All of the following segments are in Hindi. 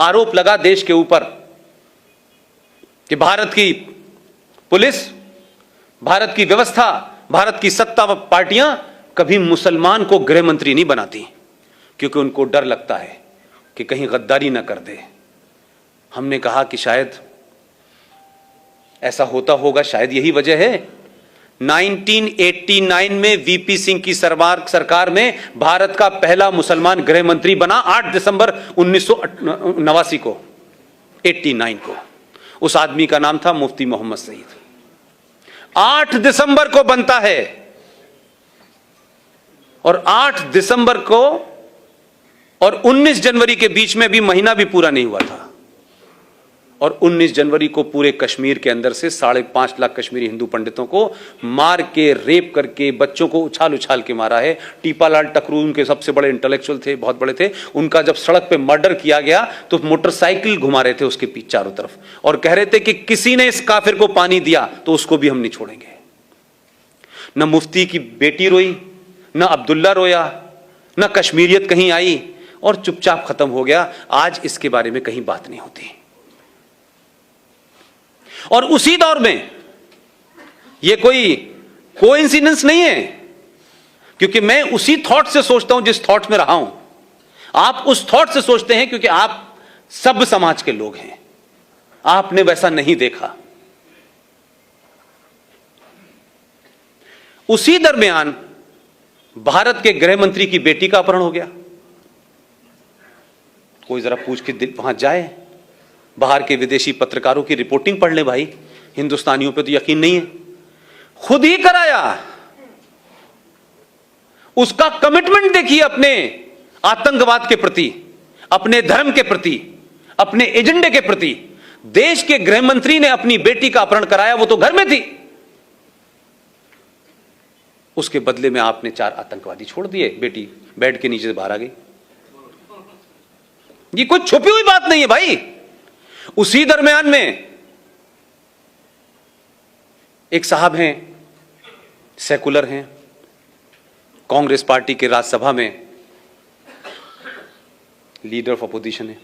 आरोप लगा देश के ऊपर कि भारत की पुलिस, भारत की व्यवस्था, भारत की सत्ता व पार्टियां कभी मुसलमान को गृह मंत्री नहीं बनाती, क्योंकि उनको डर लगता है कि कहीं गद्दारी ना कर दे। हमने कहा कि शायद ऐसा होता होगा, शायद यही वजह है 1989 में वीपी सिंह की सरकार में भारत का पहला मुसलमान गृह मंत्री बना 8 दिसंबर 1989 को, 89 को। उस आदमी का नाम था मुफ्ती मोहम्मद सईद। 8 दिसंबर को बनता है और 8 दिसंबर को और 19 जनवरी के बीच में भी महीना भी पूरा नहीं हुआ था, और 19 जनवरी को पूरे कश्मीर के अंदर से 5.5 लाख कश्मीरी हिंदू पंडितों को मार के, रेप करके, बच्चों को उछाल उछाल के मारा है। टीपालाल टकरू उनके सबसे बड़े इंटेलेक्चुअल थे, बहुत बड़े थे। उनका जब सड़क पे मर्डर किया गया तो मोटरसाइकिल घुमा रहे थे उसके पीछे चारों तरफ, और कह रहे थे कि किसी ने इस काफिर को पानी दिया तो उसको भी हम नहीं छोड़ेंगे। न मुफ्ती की बेटी रोई, न अब्दुल्ला रोया, न कश्मीरियत कहीं आई, और चुपचाप खत्म हो गया। आज इसके बारे में कहीं बात नहीं होती। और उसी दौर में यह कोई कोइंसिडेंस नहीं है, क्योंकि मैं उसी थॉट से सोचता हूं जिस थॉट में रहा हूं। आप उस थॉट से सोचते हैं क्योंकि आप सब समाज के लोग हैं, आपने वैसा नहीं देखा। उसी दरमियान भारत के गृह मंत्री की बेटी का अपहरण हो गया। कोई जरा पूछ के वहां जाए, बाहर के विदेशी पत्रकारों की रिपोर्टिंग पढ़ ले भाई, हिंदुस्तानियों पे तो यकीन नहीं है। खुद ही कराया। उसका कमिटमेंट देखिए अपने आतंकवाद के प्रति, अपने धर्म के प्रति, अपने एजेंडे के प्रति। देश के गृह मंत्री ने अपनी बेटी का अपहरण कराया, वो तो घर में थी। उसके बदले में आपने 4 आतंकवादी छोड़ दिए, बेटी बेड के नीचे से बाहर आ गई। ये कोई छुपी हुई बात नहीं है भाई। उसी दरमियान में एक साहब हैं, सेकुलर हैं, कांग्रेस पार्टी के राज्यसभा में लीडर ऑफ अपोजिशन है,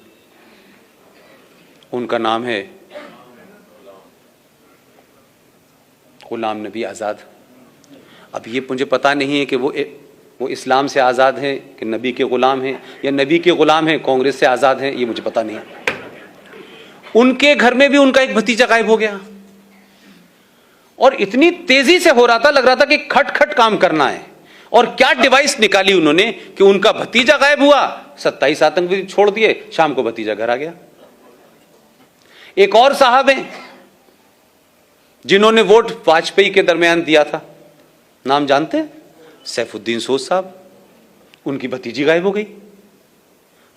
उनका नाम है गुलाम नबी आजाद। अब ये मुझे पता नहीं है कि वो इस्लाम से आजाद हैं कि नबी के गुलाम हैं, या नबी के गुलाम हैं कांग्रेस से आजाद हैं, ये मुझे पता नहीं है। उनके घर में भी उनका एक भतीजा गायब हो गया, और इतनी तेजी से हो रहा था, लग रहा था कि खट खट काम करना है। और क्या डिवाइस निकाली उन्होंने कि उनका भतीजा गायब हुआ, 27 आतंकवादी छोड़ दिए, शाम को भतीजा घर आ गया। एक और साहब हैं जिन्होंने वोट वाजपेयी के दरमियान दिया था, नाम जानते हैं? सैफुद्दीन सोज साहब। उनकी भतीजी गायब हो गई।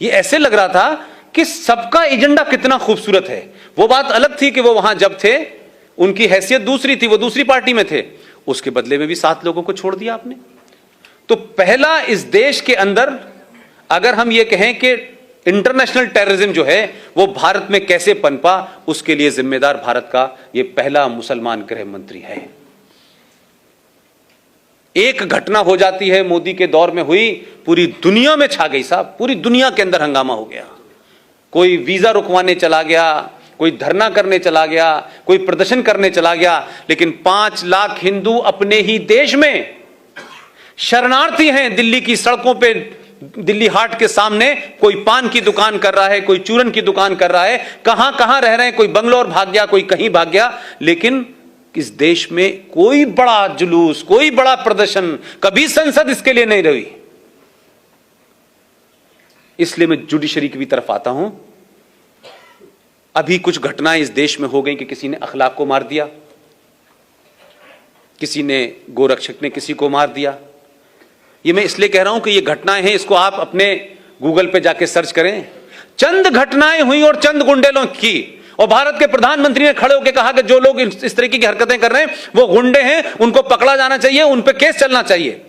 ये ऐसे लग रहा था कि सबका एजेंडा कितना खूबसूरत है। वो बात अलग थी कि वो वहां जब थे उनकी हैसियत दूसरी थी, वो दूसरी पार्टी में थे। उसके बदले में भी 7 लोगों को छोड़ दिया आपने। तो पहला इस देश के अंदर अगर हम ये कहें कि इंटरनेशनल टेररिज्म जो है वो भारत में कैसे पनपा, उसके लिए जिम्मेदार भारत का ये पहला मुसलमान गृह मंत्री है। एक घटना हो जाती है, मोदी के दौर में हुई, पूरी दुनिया में छा गई साहब, पूरी दुनिया के अंदर हंगामा हो गया। कोई वीजा रुकवाने चला गया, कोई धरना करने चला गया, कोई प्रदर्शन करने चला गया, लेकिन 5 लाख हिंदू अपने ही देश में शरणार्थी हैं। दिल्ली की सड़कों पे, दिल्ली हाट के सामने कोई पान की दुकान कर रहा है, कोई चूरन की दुकान कर रहा है, कहां कहां रह रहे हैं, कोई बंगलौर भाग गया, कोई कहीं भाग गया। लेकिन इस देश में कोई बड़ा जुलूस, कोई बड़ा प्रदर्शन, कभी संसद इसके लिए नहीं रही। इसलिए मैं जुडिशरी की भी तरफ आता हूं। अभी कुछ घटनाएं इस देश में हो गई कि किसी ने अखलाक को मार दिया, किसी ने, गोरक्षक ने किसी को मार दिया। ये मैं इसलिए कह रहा हूं कि ये घटनाएं हैं, इसको आप अपने गूगल पे जाके सर्च करें। चंद घटनाएं हुई और चंद गुंडेलों की, और भारत के प्रधानमंत्री ने खड़े होकर कहा कि जो लोग इस तरीके की हरकतें कर रहे हैं वो गुंडे हैं, उनको पकड़ा जाना चाहिए, उन पे केस चलना चाहिए।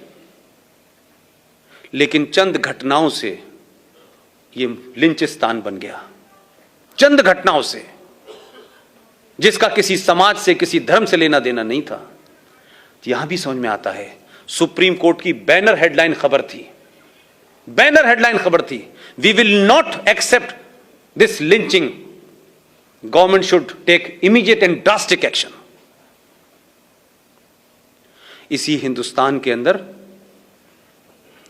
लेकिन चंद घटनाओं से ये लिंचिस्तान बन गया। चंद घटनाओं से, जिसका किसी समाज से, किसी धर्म से लेना देना नहीं था। तो यहां भी समझ में आता है, सुप्रीम कोर्ट की बैनर हेडलाइन खबर थी, बैनर हेडलाइन खबर थी, we will not accept this lynching, government should take immediate and drastic action. इसी हिंदुस्तान के अंदर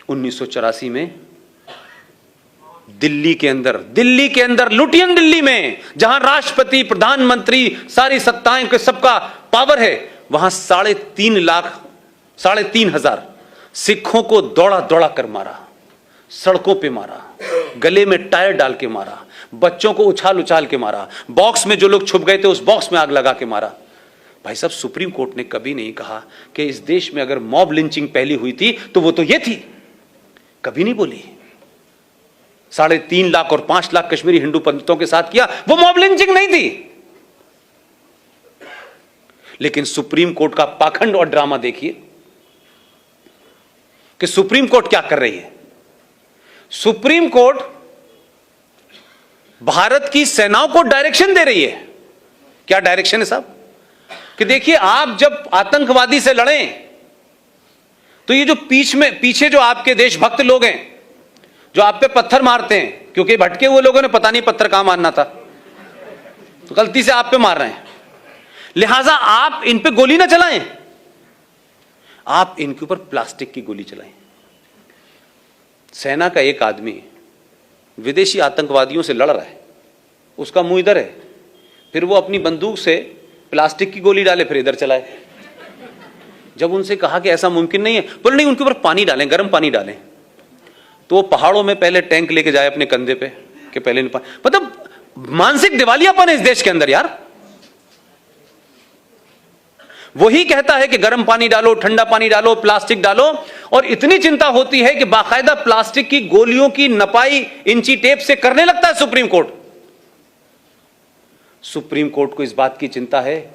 1984 में दिल्ली के अंदर लुटियन दिल्ली में, जहां राष्ट्रपति, प्रधानमंत्री, सारी सत्ताएं के सबका पावर है, वहां 3,500 सिखों को दौड़ा दौड़ा कर मारा, सड़कों पे मारा, गले में टायर डाल के मारा, बच्चों को उछाल उछाल के मारा, बॉक्स में जो लोग छुप गए थे उस बॉक्स में आग लगा के मारा। भाई साहब, सुप्रीम कोर्ट ने कभी नहीं कहा कि इस देश में अगर मॉब लिंचिंग पहली हुई थी तो वो तो ये थी, कभी नहीं बोली। 3.5 लाख और 5 लाख कश्मीरी हिंदू पंडितों के साथ किया, वो मॉब लिंचिंग नहीं थी। लेकिन सुप्रीम कोर्ट का पाखंड और ड्रामा देखिए कि सुप्रीम कोर्ट क्या कर रही है। सुप्रीम कोर्ट भारत की सेनाओं को डायरेक्शन दे रही है। क्या डायरेक्शन है साहब? कि देखिए, आप जब आतंकवादी से लड़ें तो ये जो पीछे जो आपके देशभक्त लोग हैं जो आप पे पत्थर मारते हैं, क्योंकि भटके हुए लोगों ने पता नहीं पत्थर कहां मारना था तो गलती से आप पे मार रहे हैं, लिहाजा आप इन पे गोली ना चलाएं, आप इनके ऊपर प्लास्टिक की गोली चलाएं। सेना का एक आदमी विदेशी आतंकवादियों से लड़ रहा है, उसका मुंह इधर है, फिर वो अपनी बंदूक से प्लास्टिक की गोली डाले फिर इधर चलाए। जब उनसे कहा कि ऐसा मुमकिन नहीं है, बोले नहीं, उनके ऊपर पानी डालें, गर्म पानी डालें। तो वो पहाड़ों में पहले टैंक लेके जाए अपने कंधे पे कि पहले मतलब मानसिक दिवालियापन है इस देश के अंदर यार। वही कहता है कि गर्म पानी डालो, ठंडा पानी डालो, प्लास्टिक डालो, और इतनी चिंता होती है कि बाकायदा प्लास्टिक की गोलियों की नपाई इंची टेप से करने लगता है सुप्रीम कोर्ट। सुप्रीम कोर्ट को इस बात की चिंता है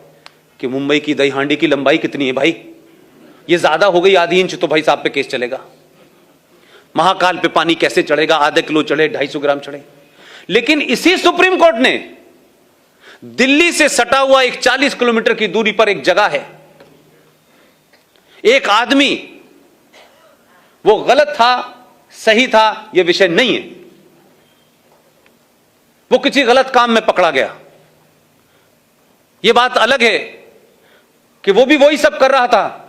कि मुंबई की दही हांडी की लंबाई कितनी है भाई, ये ज्यादा हो गई आधी इंच तो भाई साहब पे केस चलेगा। महाकाल पे पानी कैसे चढ़ेगा, आधे किलो चढ़े, 250 ग्राम चढ़े। लेकिन इसी सुप्रीम कोर्ट ने दिल्ली से सटा हुआ एक 40 किलोमीटर की दूरी पर एक जगह है, एक आदमी, वो गलत था सही था यह विषय नहीं है, वो किसी गलत काम में पकड़ा गया, यह बात अलग है कि वो भी वही सब कर रहा था।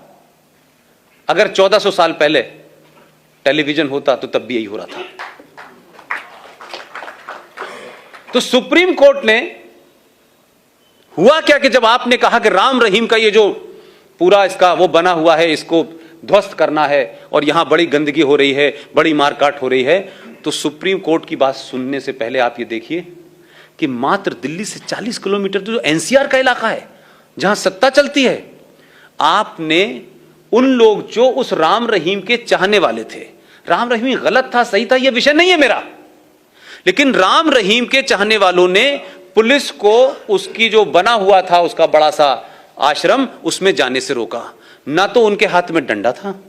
अगर 1400 साल पहले टेलीविजन होता तो तब भी यही हो रहा था। तो सुप्रीम कोर्ट ने हुआ क्या कि जब आपने कहा कि राम रहीम का ये जो पूरा इसका वो बना हुआ है, इसको ध्वस्त करना है और यहां बड़ी गंदगी हो रही है, बड़ी मारकाट हो रही है, तो सुप्रीम कोर्ट की बात सुनने से पहले आप ये देखिए कि मात्र दिल्ली से 40 किलोमीटर जो एनसीआर का इलाका है जहां सत्ता चलती है, आपने उन लोग जो उस राम रहीम के चाहने वाले थे, राम रहीम गलत था सही था यह विषय नहीं है मेरा, लेकिन राम रहीम के चाहने वालों ने पुलिस को उसकी जो बना हुआ था उसका बड़ा सा आश्रम उसमें जाने से रोका। ना तो उनके हाथ में डंडा था,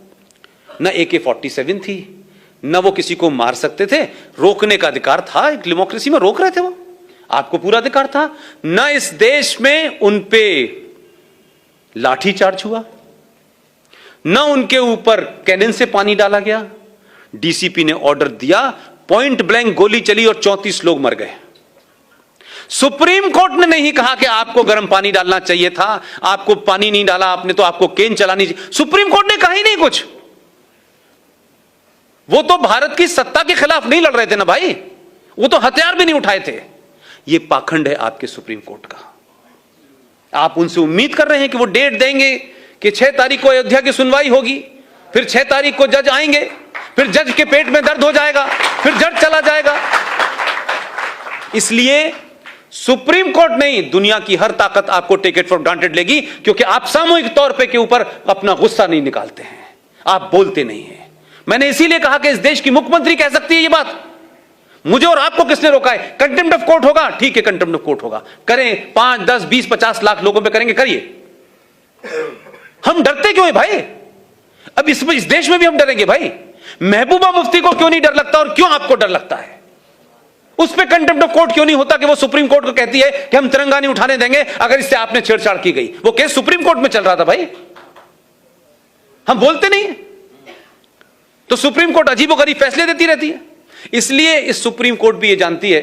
ना AK-47 थी, ना वो किसी को मार सकते थे, रोकने का अधिकार था, एक डेमोक्रेसी में रोक रहे थे, वो आपको पूरा अधिकार था। ना इस देश में उन पे लाठीचार्ज हुआ, ना उनके ऊपर कैनन से पानी डाला गया। डीसीपी ने ऑर्डर दिया, पॉइंट ब्लैंक गोली चली और 34 लोग मर गए। सुप्रीम कोर्ट ने नहीं कहा कि आपको गर्म पानी डालना चाहिए था, आपको पानी नहीं डाला आपने तो आपको केन चलानी चाहिए, सुप्रीम कोर्ट ने कहा ही नहीं कुछ। वो तो भारत की सत्ता के खिलाफ नहीं लड़ रहे थे ना भाई, वो तो हथियार भी नहीं उठाए थे। ये पाखंड है आपके सुप्रीम कोर्ट का। आप उनसे उम्मीद कर रहे हैं कि वो डेट देंगे कि 6 तारीख को अयोध्या की सुनवाई होगी, फिर 6 तारीख को जज आएंगे, फिर जज के पेट में दर्द हो जाएगा, फिर जज चला जाएगा। इसलिए सुप्रीम कोर्ट नहीं, दुनिया की हर ताकत आपको टेक इट फॉर ग्रांटेड लेगी, क्योंकि आप सामूहिक तौर पे के ऊपर अपना गुस्सा नहीं निकालते हैं, आप बोलते नहीं हैं। मैंने इसीलिए कहा कि इस देश की मुख्यमंत्री कह सकती है ये बात, मुझे और आपको किसने रोका है? कंटेम्प्ट ऑफ कोर्ट होगा, ठीक है, कंटेम्प्ट ऑफ कोर्ट होगा, करें, 5, 10, 20, 50 लाख लोगों पे करेंगे, करिए। हम डरते क्यों है भाई? अब इस देश में भी हम डरेंगे भाई? महबूबा मुफ्ती को क्यों नहीं डर लगता और क्यों आपको डर लगता है? उस पे कंटेम्प्ट ऑफ कोर्ट क्यों नहीं होता कि वो सुप्रीम कोर्ट को कहती है कि हम तिरंगा नहीं उठाने देंगे अगर इससे आपने छेड़छाड़ की गई? वो केस सुप्रीम कोर्ट में चल रहा था भाई, हम बोलते नहीं। तो सुप्रीम कोर्ट अजीबोगरीब फैसले देती रहती है। इसलिए इस सुप्रीम कोर्ट भी ये जानती है